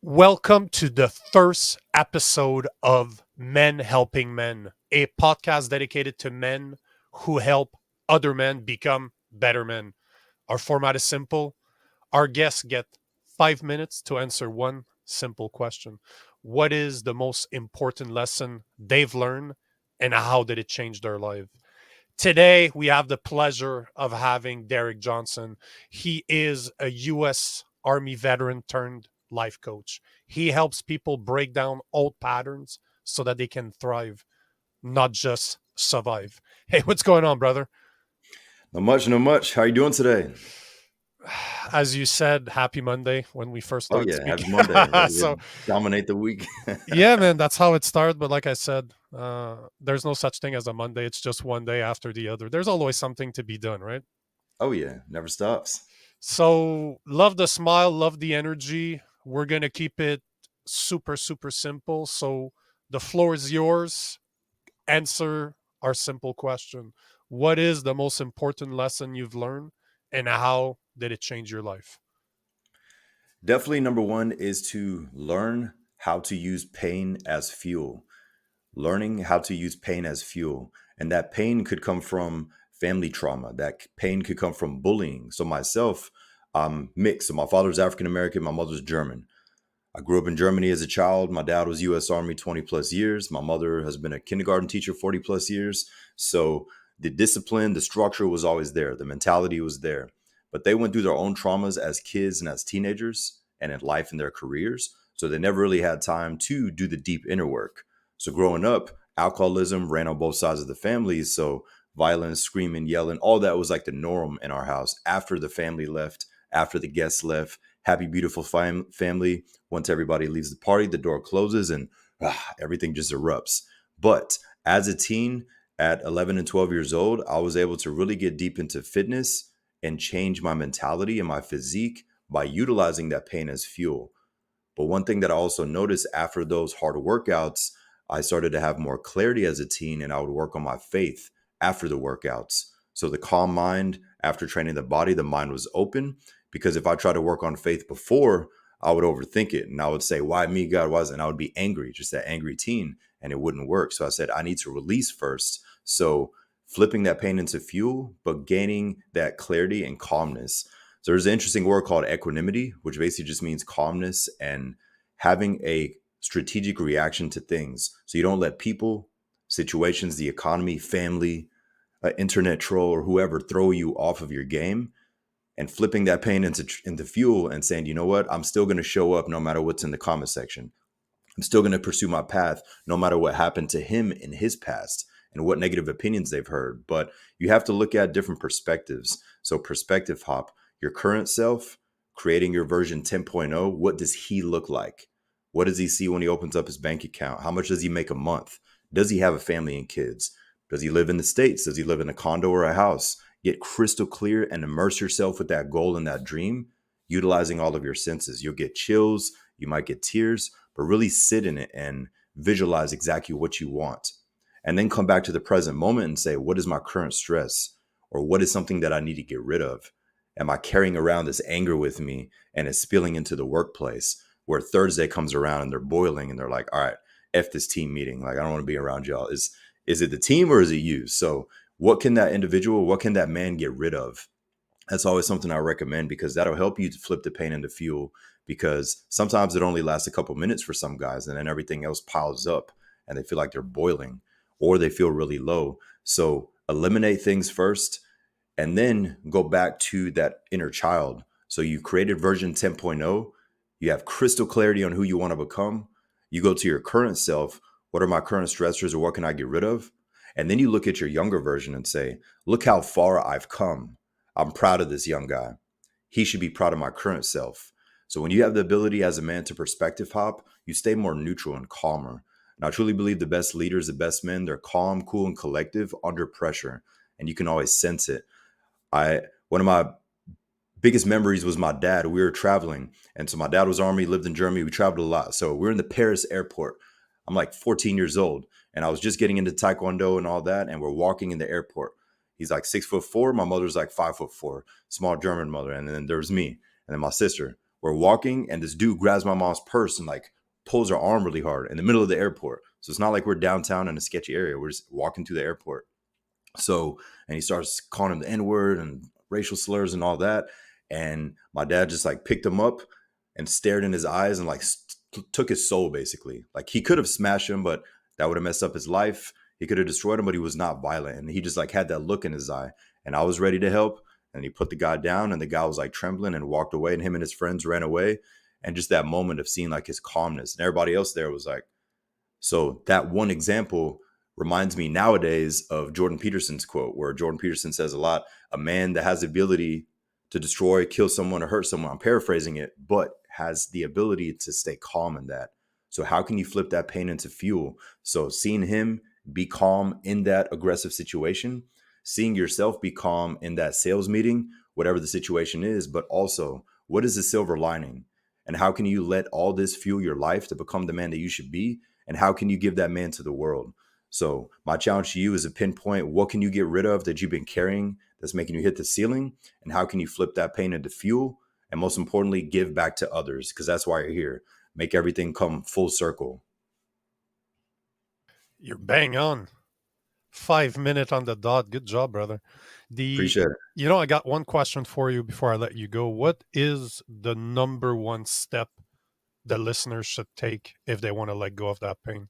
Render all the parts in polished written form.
Welcome to the first episode of Men Helping Men, a podcast dedicated to men who help other men become better men. Our format is simple. Our guests get 5 minutes to answer one simple question. What is the most important lesson they've learned and how did it change their life? Today, we have the pleasure of having Derick Johnson. He is a U.S. Army veteran turned life coach. He helps people break down old patterns so that they can thrive, not just survive. Hey, what's going on, brother? Not much, not much. How are you doing today? As you said, happy Monday when we first Oh started yeah, happy speaking. Monday. Ready to So, dominate the week? yeah, man, that's how it started. But like I said, there's no such thing as a Monday. It's just one day after the other. There's always something to be done, right? Oh yeah, never stops. So love the smile, love the energy. We're gonna keep it super, super simple. So the floor is yours. Answer our simple question. What is the most important lesson you've learned and how did it change your life? Definitely number one is to learn how to use pain as fuel. Learning how to use pain as fuel. And that pain could come from family trauma. That pain could come from bullying. So myself, I'm mixed. So my father's African American, my mother's German. I grew up in Germany as a child. My dad was US Army 20 plus years. My mother has been a kindergarten teacher 40 plus years. So the discipline, the structure was always there. The mentality was there. But they went through their own traumas as kids and as teenagers and in life and their careers. So they never really had time to do the deep inner work. So growing up, alcoholism ran on both sides of the family. So violence, screaming, yelling, all that was like the norm in our house after the family left, after the guests left. Happy, beautiful family. Once everybody leaves the party, the door closes and everything just erupts. But as a teen, at 11 and 12 years old, I was able to really get deep into fitness and change my mentality and my physique by utilizing that pain as fuel. But one thing that I also noticed after those hard workouts, I started to have more clarity as a teen and I would work on my faith after the workouts. So the calm mind after training the body, the mind was open because if I tried to work on faith before, I would overthink it and I would say, why me, God? Why? And I would be angry, just that angry teen, and it wouldn't work. So I said, I need to release first. So flipping that pain into fuel, but gaining that clarity and calmness. So there's an interesting word called equanimity, which basically just means calmness and having a strategic reaction to things. So you don't let people, situations, the economy, family, internet troll, or whoever throw you off of your game, and flipping that pain into fuel and saying, you know what, I'm still going to show up no matter what's in the comment section. I'm still going to pursue my path no matter what happened to him in his past and what negative opinions they've heard. But you have to look at different perspectives. So, perspective hop, your current self, creating your version 10.0, what does he look like? What does he see when he opens up his bank account? How much does he make a month? Does he have a family and kids? Does he live in the States? Does he live in a condo or a house? Get crystal clear and immerse yourself with that goal and that dream, utilizing all of your senses. You'll get chills, you might get tears, but really sit in it and visualize exactly what you want. And then come back to the present moment and say, what is my current stress? Or what is something that I need to get rid of? Am I carrying around this anger with me and it's spilling into the workplace where Thursday comes around and they're boiling and they're like, all right, F this team meeting. Like, I don't want to be around y'all. Is it the team or is it you? So what can that individual, what can that man get rid of? That's always something I recommend because that'll help you to flip the pain into fuel because sometimes it only lasts a couple minutes for some guys and then everything else piles up and they feel like they're boiling or they feel really low. So eliminate things first and then go back to that inner child. So you created version 10.0, you have crystal clarity on who you want to become. You go to your current self, what are my current stressors or what can I get rid of? And then you look at your younger version and say, look how far I've come. I'm proud of this young guy. He should be proud of my current self. So when you have the ability as a man to perspective hop, you stay more neutral and calmer. And I truly believe the best leaders, the best men, they're calm, cool, and collective under pressure. And you can always sense it. I One of my biggest memories was my dad. We were traveling. And so my dad was Army, lived in Germany. We traveled a lot. So we're in the Paris airport. I'm like 14 years old. And I was just getting into Taekwondo and all that. And we're walking in the airport. He's like 6'4". My mother's like 5'4", small German mother. And then there's me. And then my sister. We're walking, and this dude grabs my mom's purse and like pulls her arm really hard in the middle of the airport. So it's not like we're downtown in a sketchy area. We're just walking through the airport. So, and he starts calling him the N word and racial slurs and all that. And my dad just like picked him up and stared in his eyes and like took his soul basically. Like he could have smashed him, but that would have messed up his life. He could have destroyed him, but he was not violent. And he just like had that look in his eye. And I was ready to help. And he put the guy down, and the guy was like trembling and walked away. And him and his friends ran away. And just that moment of seeing like his calmness, and everybody else there was like, so that one example reminds me nowadays of Jordan Peterson's quote, where Jordan Peterson says a lot, a man that has the ability to destroy, kill someone, or hurt someone, I'm paraphrasing it, but has the ability to stay calm in that. So how can you flip that pain into fuel? So seeing him be calm in that aggressive situation, seeing yourself be calm in that sales meeting, whatever the situation is, but also what is the silver lining? And how can you let all this fuel your life to become the man that you should be? And how can you give that man to the world? So my challenge to you is to pinpoint what can you get rid of that you've been carrying that's making you hit the ceiling, and how can you flip that pain into fuel? And most importantly, give back to others, because that's why you're here. Make everything come full circle. You're bang on. 5 minutes on the dot. Good job, brother. Appreciate it. I got one question for you before I let you go. What is the number one step the listeners should take if they want to let go of that pain?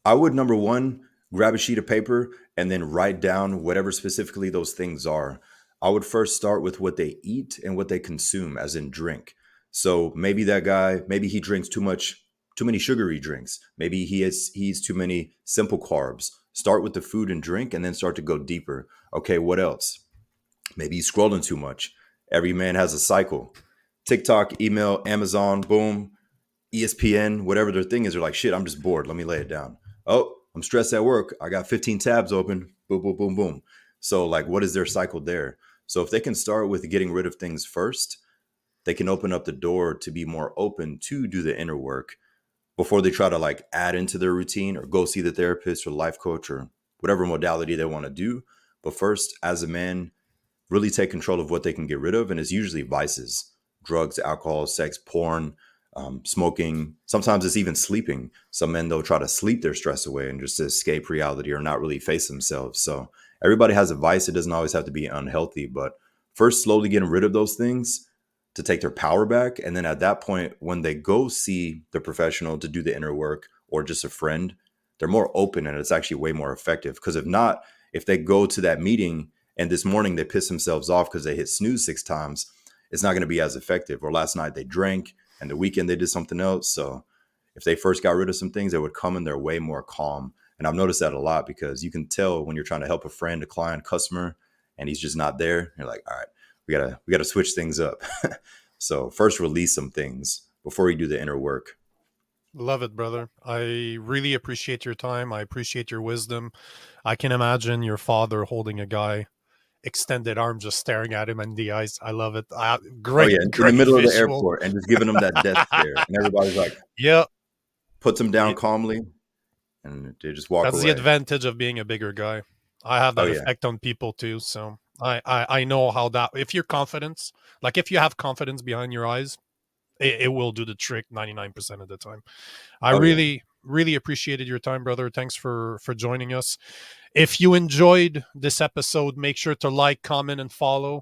I would, number one, grab a sheet of paper and then write down whatever specifically those things are. I would first start with what they eat and what they consume, as in drink. So maybe that guy, maybe he drinks too many sugary drinks. Maybe he eats too many simple carbs. Start with the food and drink and then start to go deeper. Okay, what else? Maybe he's scrolling too much. Every man has a cycle. TikTok, email, Amazon, boom, ESPN, whatever their thing is, they're like, shit, I'm just bored. Let me lay it down. Oh, I'm stressed at work. I got 15 tabs open. Boom, boom, boom, boom. So like, what is their cycle there? So if they can start with getting rid of things first, they can open up the door to be more open to do the inner work before they try to like add into their routine or go see the therapist or life coach or whatever modality they want to do. But first, as a man, really take control of what they can get rid of. And it's usually vices, drugs, alcohol, sex, porn, smoking. Sometimes it's even sleeping. Some men, they'll try to sleep their stress away and just to escape reality or not really face themselves. So everybody has a vice. It doesn't always have to be unhealthy, but first slowly getting rid of those things to take their power back. And then at that point, when they go see the professional to do the inner work or just a friend, they're more open and it's actually way more effective. Because if not, if they go to that meeting and this morning they piss themselves off because they hit snooze 6 times, it's not going to be as effective. Or last night they drank and the weekend they did something else. So if they first got rid of some things, they would come and they're way more calm. And I've noticed that a lot because you can tell when you're trying to help a friend, a client, customer, and he's just not there. You're like, all right, we gotta switch things up. So first release some things before you do the inner work. Love it, brother. I really appreciate your time. I appreciate your wisdom. I can imagine your father holding a guy, extended arm, just staring at him in the eyes. I love it. Oh Great, yeah, in the great middle of the visual. airport and just giving them that death stare, and everybody's like Yeah, puts them down it, calmly, and they just walk that's the away. advantage of being a bigger guy. I have Oh that yeah, effect on people too. So I know how that, if you're confidence, like if you have confidence behind your eyes, it will do the trick 99% of the time. I oh yeah. really, really appreciated your time, brother. Thanks for joining us. If you enjoyed this episode, make sure to like, comment, and follow.